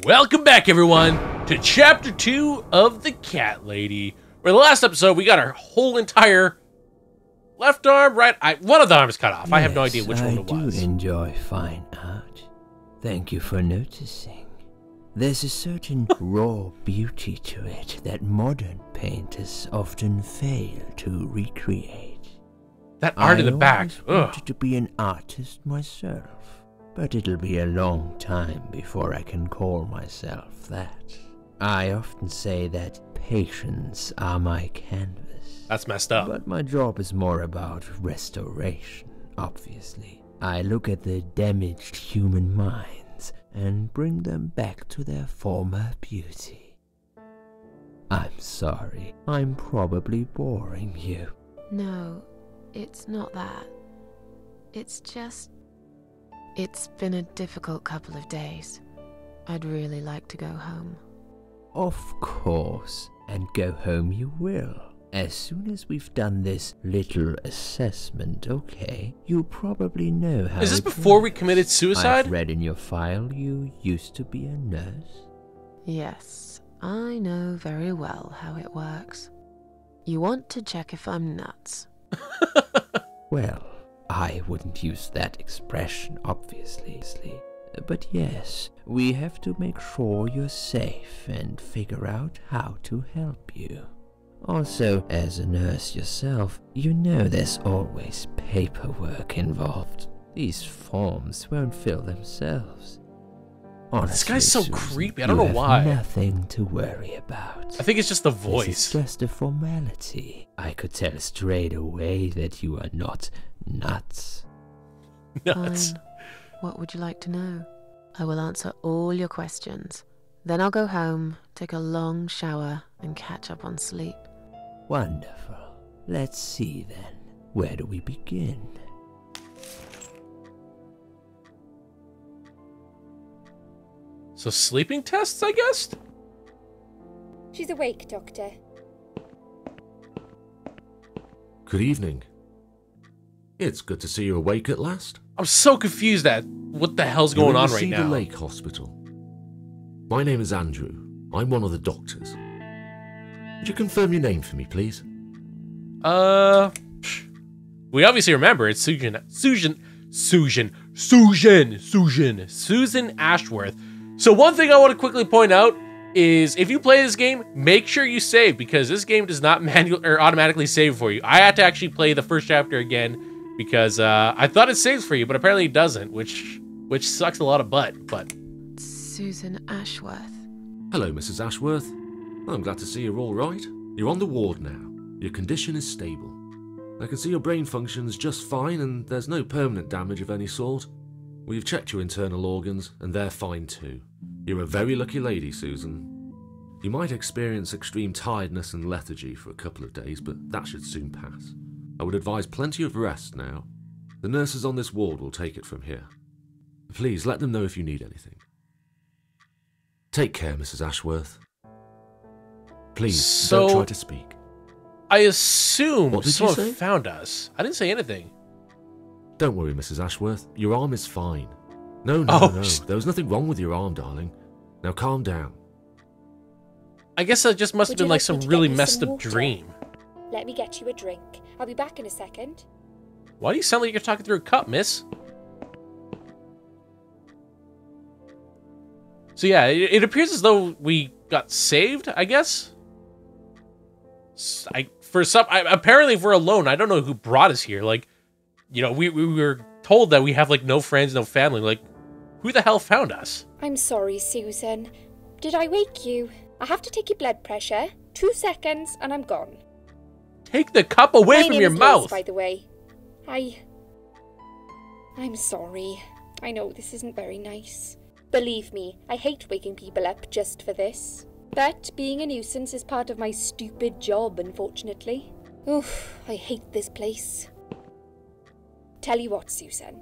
Welcome back, everyone, to Chapter 2 of The Cat Lady. Where the last episode, we got our whole entire left arm, right? One of the arms cut off. Yes, I have no idea which one it was. I do enjoy fine art. Thank you for noticing. There's a certain raw beauty to it that modern painters often fail to recreate. That art in the back. I wanted to be an artist myself, but it'll be a long time before I can call myself that. I often say that patients are my canvas. That's messed up. But my job is more about restoration, obviously. I look at the damaged human minds and bring them back to their former beauty. I'm sorry, I'm probably boring you. No, it's not that. It's just... It's been a difficult couple of days. I'd really like to go home. Of course, and go home you will. As soon as we've done this little assessment, okay? You probably know how. Is this it before we works. committed suicide? I've read in your file you used to be a nurse. Yes, I know very well how it works. You want to check if I'm nuts. Well, I wouldn't use that expression, obviously. But yes, we have to make sure you're safe and figure out how to help you. Also, as a nurse yourself, you know there's always paperwork involved. These forms won't fill themselves. Honestly, This guy's so Susan, creepy. I don't you know have why. Nothing to worry about. I think it's just the This voice. is just a formality. I could tell straight away that you are not nuts. Nuts. Fine. What would you like to know? I will answer all your questions. Then I'll go home, take a long shower, and catch up on sleep. Wonderful. Let's see then. Where do we begin? So sleeping tests, I guess? She's awake, Doctor. Good evening. It's good to see you awake at last. I'm so confused at what the hell's going on right Cedar now. Lake Hospital. My name is Andrew. I'm one of the doctors. Would you confirm your name for me, please? We obviously remember it's Susan Ashworth. So one thing I want to quickly point out is if you play this game, make sure you save, because this game does not manually or automatically save for you. I had to actually play the first chapter again because I thought it saves for you, but apparently it doesn't, which sucks a lot of butt. But Susan Ashworth. Hello, Mrs. Ashworth. I'm glad to see you're all right. You're on the ward now. Your condition is stable. I can see your brain functions just fine and there's no permanent damage of any sort. We've checked your internal organs and they're fine too. You're a very lucky lady, Susan. You might experience extreme tiredness and lethargy for a couple of days, but that should soon pass. I would advise plenty of rest now. The nurses on this ward will take it from here. Please let them know if you need anything. Take care, Mrs. Ashworth. Please, don't try to speak. I assume What did you someone say? found us. I didn't say anything. Don't worry, Mrs. Ashworth. Your arm is fine. No. There was nothing wrong with your arm, darling. Now calm down. I guess that just must have Would been you like like some me to really get you messed some up water? dream. Let me get you a drink. I'll be back in a second. Why do you sound like you're talking through a cup, miss? So yeah, it appears as though we got saved, I guess. Apparently if we're alone, I don't know who brought us here. Like, you know, we were told that we have like no friends, no family. Like, who the hell found us? I'm sorry, Susan. Did I wake you? I have to take your blood pressure. 2 seconds and I'm gone. Take the cup away My from name your is Liz, mouth. by the way. I'm sorry. I know this isn't very nice. Believe me, I hate waking people up just for this. But being a nuisance is part of my stupid job, unfortunately. Oof, I hate this place. Tell you what, Susan.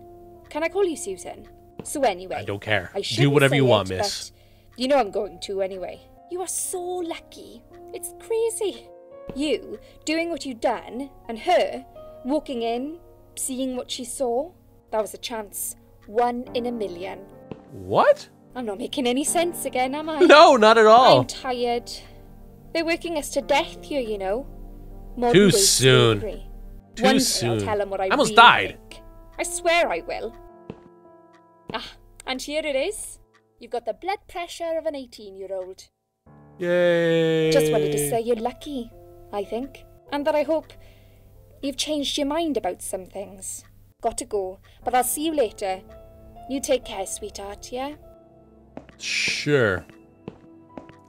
Can I call you Susan? So anyway, I don't care. I Do shouldn't whatever say you want, it, miss. but you know I'm going to anyway. You are so lucky. It's crazy. You doing what you done, and her walking in, seeing what she saw. That was a chance. 1 in a million. What? I'm not making any sense again, am I? No, not at all. I'm tired. They're working us to death here, you know. Too soon. Too soon. I'll tell them what I almost really died. think. I swear I will. Ah, and here it is. You've got the blood pressure of an 18-year-old. Yay. Just wanted to say you're lucky, I think. And that I hope you've changed your mind about some things. Got to go, but I'll see you later. You take care, sweetheart, yeah? Sure.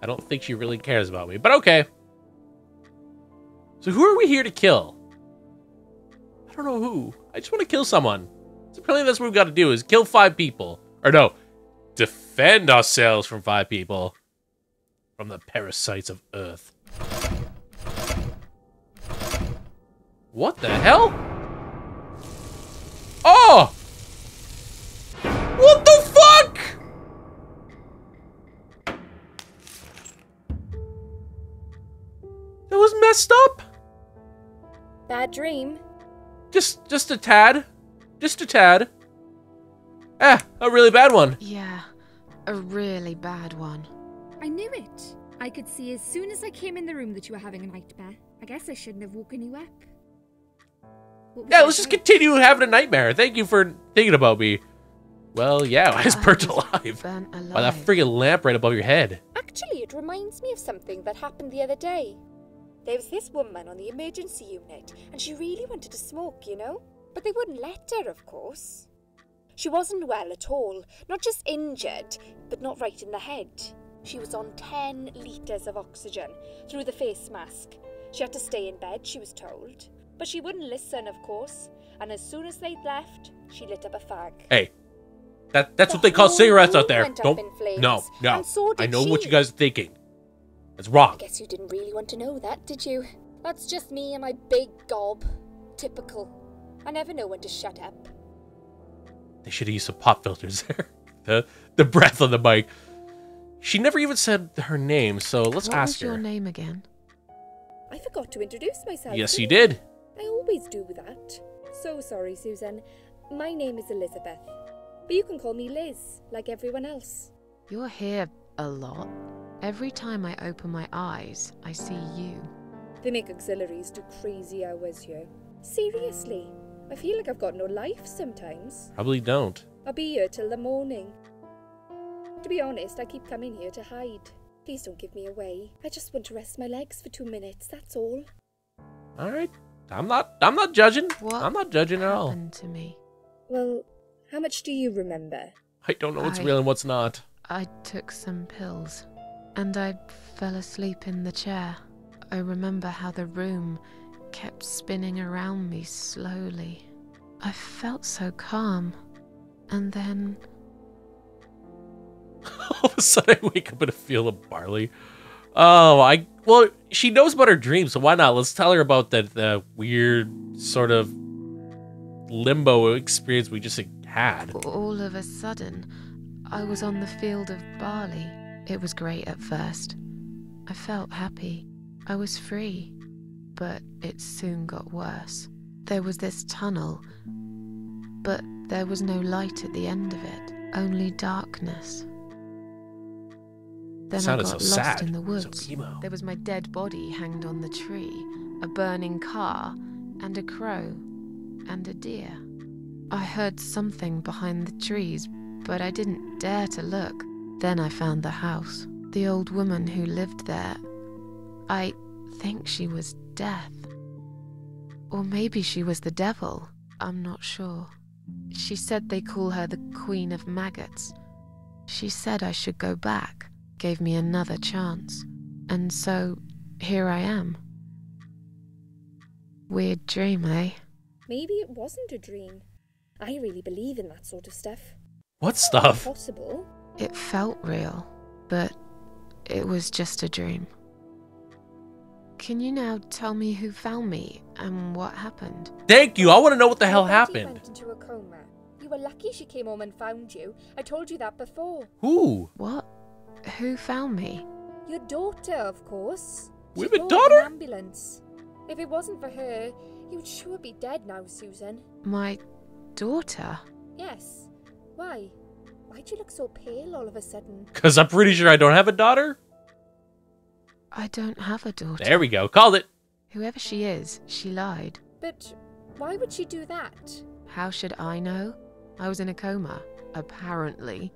I don't think she really cares about me, but okay. So who are we here to kill? I don't know who. I just want to kill someone. So apparently that's what we've got to do, is kill 5 people. Or no, defend ourselves from 5 people. From the parasites of Earth. What the hell? Oh! What the fuck? That was messed up. Bad dream. Just a tad. Just a tad. Ah, a really bad one. Yeah, a really bad one. I knew it. I could see as soon as I came in the room that you were having a nightmare. I guess I shouldn't have woken you up. Yeah, let's just continue having a nightmare. Thank you for thinking about me. Well, yeah, I was burnt alive. Burnt alive. By that friggin' lamp right above your head. Actually, it reminds me of something that happened the other day. There was this woman on the emergency unit, and she really wanted to smoke, you know? But they wouldn't let her, of course. She wasn't well at all. Not just injured, but not right in the head. She was on 10 litres of oxygen through the face mask. She had to stay in bed, she was told. But she wouldn't listen, of course. And as soon as they'd left, she lit up a fag. Hey, that's what they call cigarettes out there. Don't. No. And so did I know she. what you guys are thinking. It's wrong. I guess you didn't really want to know that, did you? That's just me and my big gob. Typical. I never know when to shut up. They should have used some pop filters there. The breath on the mic. She never even said her name, so let's ask her. What was your name again? I forgot to introduce myself. Yes, you did. I always do that. So sorry, Susan. My name is Elizabeth. But you can call me Liz, like everyone else. You're here a lot. Every time I open my eyes, I see you. They make auxiliaries do crazy hours here. Seriously, I feel like I've got no life sometimes. Probably don't. I'll be here till the morning. To be honest, I keep coming here to hide. Please don't give me away. I just want to rest my legs for 2 minutes, that's all. Alright. I'm not judging. What I'm not judging at all. happened to me? Well, how much do you remember? I don't know what's real and what's not. I took some pills, and I fell asleep in the chair. I remember how the room kept spinning around me slowly. I felt so calm, and then... All of a sudden I wake up in a field of barley. Oh, well, she knows about her dreams, so why not? Let's tell her about the weird sort of limbo experience we just had. All of a sudden, I was on the field of barley. It was great at first. I felt happy. I was free. But it soon got worse. There was this tunnel, but there was no light at the end of it, only darkness. Then I got lost in the woods. So emo. There was my dead body hanged on the tree, a burning car, and a crow, and a deer. I heard something behind the trees, but I didn't dare to look. Then I found the house. The old woman who lived there, I think she was Death. Or maybe she was the devil. I'm not sure. She said they call her the Queen of Maggots. She said I should go back, gave me another chance. And so, here I am. Weird dream, eh? Maybe it wasn't a dream. I really believe in that sort of stuff. What stuff? Possible. It felt real, but it was just a dream. Can you now tell me who found me and what happened? Thank you. I want to know what the hell Betty happened. went into a coma. You were lucky she came home and found you. I told you that before. Who? What? Who found me? Your daughter, of course. We She have a called daughter? an ambulance. If it wasn't for her, you'd sure be dead now, Susan. My daughter? Yes. Why? Why'd you look so pale all of a sudden? Because I'm pretty sure I don't have a daughter. I don't have a daughter. There we go. Called it. Whoever she is, she lied. But why would she do that? How should I know? I was in a coma, apparently.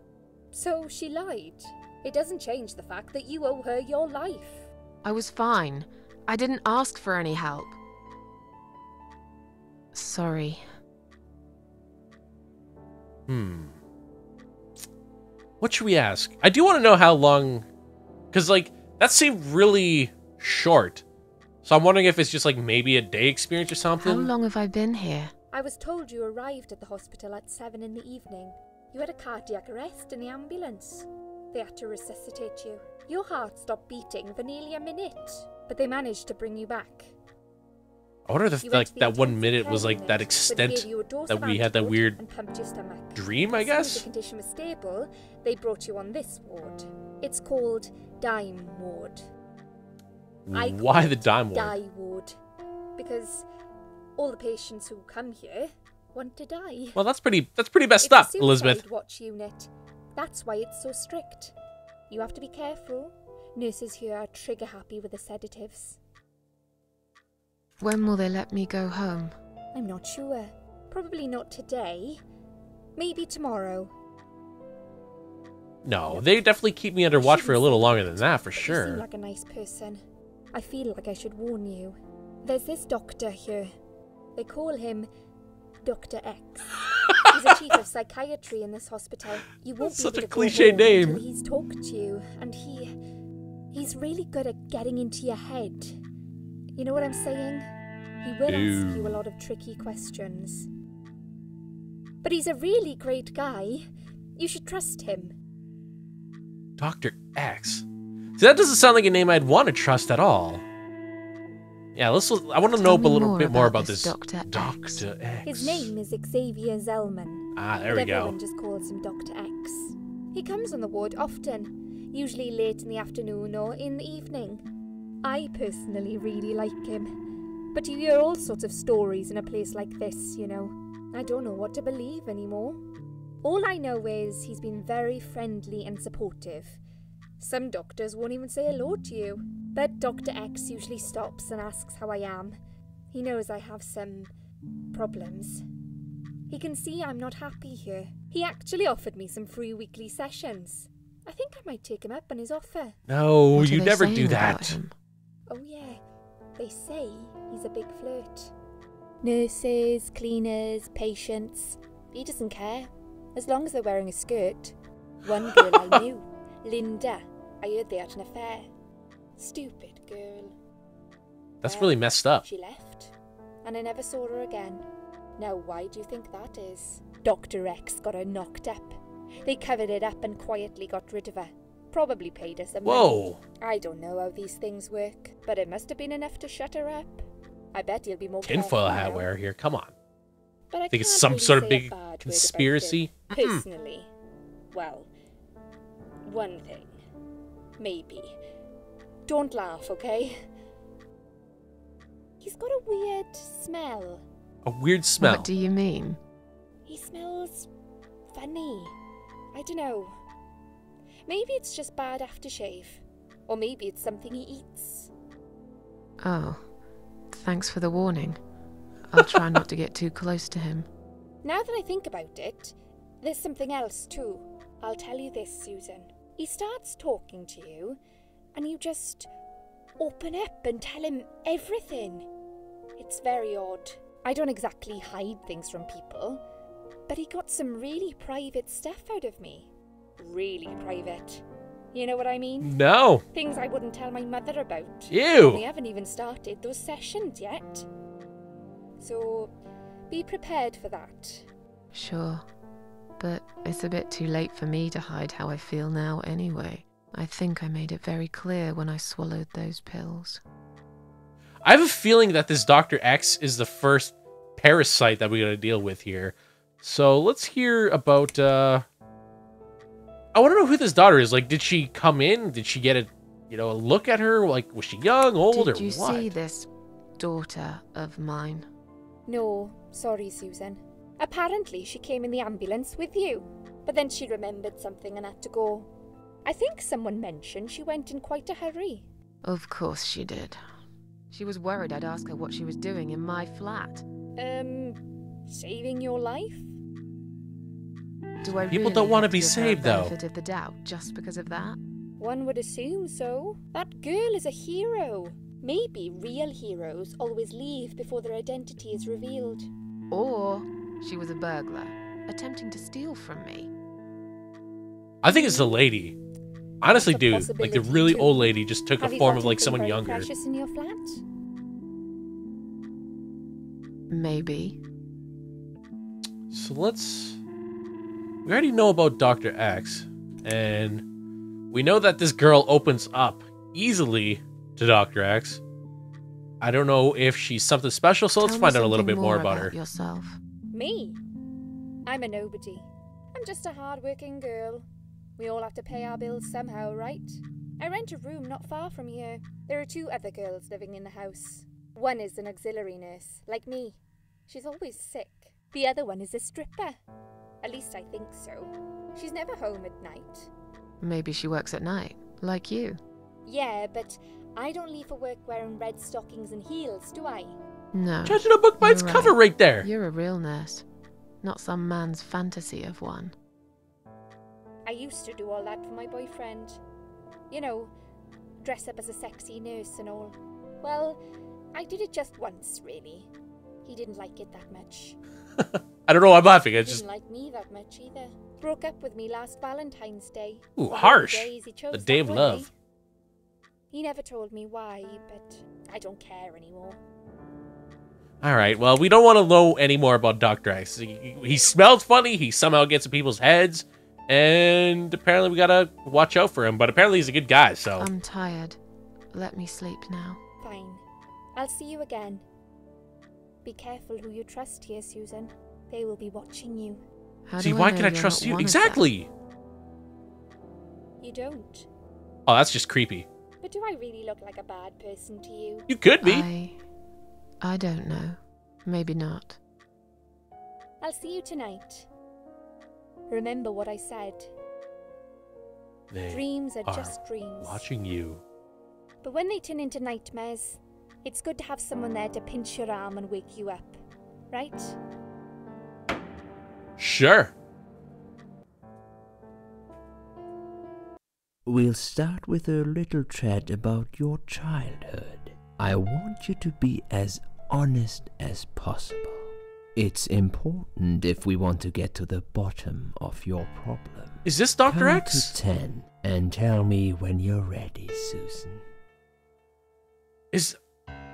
So she lied. It doesn't change the fact that you owe her your life. I was fine. I didn't ask for any help. Sorry. What should we ask? I do want to know how long... Because, like, that seemed really short. So I'm wondering if it's just, like, maybe a day experience or something. How long have I been here? I was told you arrived at the hospital at 7 in the evening. You had a cardiac arrest in the ambulance. They had to resuscitate you. Your heart stopped beating for nearly a minute, but they managed to bring you back. I wonder if, like, that 1 minute was, like, that extent that we had that weird dream, I guess? As soon as the condition was stable, they brought you on this ward. It's called Dime Ward. Why the Dime Ward? Die Ward. Because all the patients who come here want to die. Well, that's pretty messed up, Elizabeth. It's a suicide watch unit. That's why it's so strict. You have to be careful. Nurses here are trigger happy with the sedatives. When will they let me go home? I'm not sure. Probably not today. Maybe tomorrow. No, they definitely keep me under watch for a little longer than that, for You seem sure. like a nice person. I feel like I should warn you. There's this doctor here. They call him Dr. X. He's a chief of psychiatry in this hospital. You won't That's be such able a to go cliche home name. until he's talked to you, and he's really good at getting into your head. You know what I'm saying? He will ask you a lot of tricky questions. But he's a really great guy. You should trust him. Dr. X. See, that doesn't sound like a name I'd want to trust at all. Yeah, I want to know a little bit more about this Dr. X. Dr. X. His name is Xavier Zellman. Ah, there we but go. everyone just calls him Dr. X. He comes on the ward often, usually late in the afternoon or in the evening. I personally really like him. But you hear all sorts of stories in a place like this, you know. I don't know what to believe anymore. All I know is he's been very friendly and supportive. Some doctors won't even say hello to you. But Dr. X usually stops and asks how I am. He knows I have some problems. He can see I'm not happy here. He actually offered me some free weekly sessions. I think I might take him up on his offer. No, What are you they never saying do about that. him? Oh yeah, they say he's a big flirt. Nurses, cleaners, patients. He doesn't care, as long as they're wearing a skirt. One girl I knew, Linda, I heard they had an affair. Stupid girl. That's really messed up. She left, and I never saw her again. Now why do you think that is? Dr. X got her knocked up. They covered it up and quietly got rid of her. Probably paid her some money. Whoa. I don't know how these things work, but it must have been enough to shut her up. I bet he'll be more Tinfoil careful hat now. wear here, come on. But I Think it's can't some really sort of say a big bad word about conspiracy? him, personally. Well, one thing. Maybe. Don't laugh, okay? He's got a weird smell. A weird smell. What do you mean? He smells funny. I don't know. Maybe it's just bad aftershave. Or maybe it's something he eats. Oh, thanks for the warning. I'll try not to get too close to him. Now that I think about it, there's something else too. I'll tell you this, Susan. He starts talking to you, and you just open up and tell him everything. It's very odd. I don't exactly hide things from people, but he got some really private stuff out of me. Really private. You know what I mean? No. Things I wouldn't tell my mother about. Ew. We haven't even started those sessions yet. So, be prepared for that. Sure, but it's a bit too late for me to hide how I feel now anyway. I think I made it very clear when I swallowed those pills. I have a feeling that this Dr. X is the first parasite that we're going to deal with here. So let's hear about, I want to know who this daughter is. Like, did she come in? Did she get a look at her? Like, was she young, old, Did or you what? see this daughter of mine? No, sorry, Susan. Apparently she came in the ambulance with you. But then she remembered something and had to go. I think someone mentioned she went in quite a hurry. Of course she did. She was worried I'd ask her what she was doing in my flat. Saving your life? Do I People really don't want to have be give her saved, though. benefit of the doubt just because of that? One would assume so. That girl is a hero. Maybe real heroes always leave before their identity is revealed. Or she was a burglar, attempting to steal from me. I think it's the lady. Honestly, That's a dude, like the possibility really too. old lady just took Have a you form got of like anything someone very younger. precious in your flat? Maybe. So we already know about Dr. X, and we know that this girl opens up easily to Dr. X. I don't know if she's something special, so let's Tell me find out a little something bit more about her. yourself. Me? I'm a nobody. I'm just a hard-working girl. We all have to pay our bills somehow, right? I rent a room not far from here. There are 2 other girls living in the house. One is an auxiliary nurse, like me. She's always sick. The other one is a stripper. At least I think so. She's never home at night. Maybe she works at night, like you. Yeah, but I don't leave for work wearing red stockings and heels, do I? No. Judging a book by its You're cover right there. You're a real nurse, not some man's fantasy of one. I used to do all that for my boyfriend. You know, dress up as a sexy nurse and all. Well, I did it just once, really. He didn't like it that much. I don't know why I'm laughing. He It's just didn't like me that much either. Broke up with me last Valentine's Day. ooh, One of the harsh. days he chose The day that of way. love. He never told me why, but I don't care anymore. All right, well, we don't want to know any more about Dr. X. He smells funny. He somehow gets in people's heads. And apparently we got to watch out for him. But apparently he's a good guy, so. I'm tired. Let me sleep now. Fine. I'll see you again. Be careful who you trust here, Susan. They will be watching you. How See, do why know can I you're trust not you? one of them? Exactly. You don't. Oh, that's just creepy. But do I really look like a bad person to you? You could be. I don't know. Maybe not. I'll see you tonight. Remember what I said. They Dreams are are just dreams. watching you. But when they turn into nightmares, it's good to have someone there to pinch your arm and wake you up. Right? Sure. We'll start with a little chat about your childhood. I want you to be as honest as possible. It's important if we want to get to the bottom of your problem. Is this Dr. Count X? to 10 and tell me when you're ready, Susan.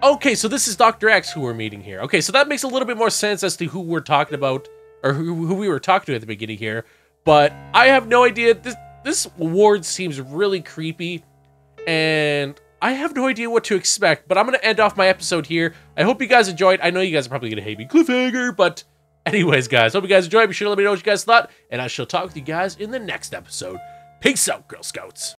Okay, so this is Dr. X who we're meeting here. Okay, so that makes a little bit more sense as to who we're talking about, or who we were talking to at the beginning here. But I have no idea. This ward seems really creepy, and I have no idea what to expect. But I'm going to end off my episode here. I hope you guys enjoyed. I know you guys are probably going to hate me. Cliffhanger, but anyways, guys, hope you guys enjoyed. Be sure to let me know what you guys thought, and I shall talk with you guys in the next episode. Peace out, Girl Scouts.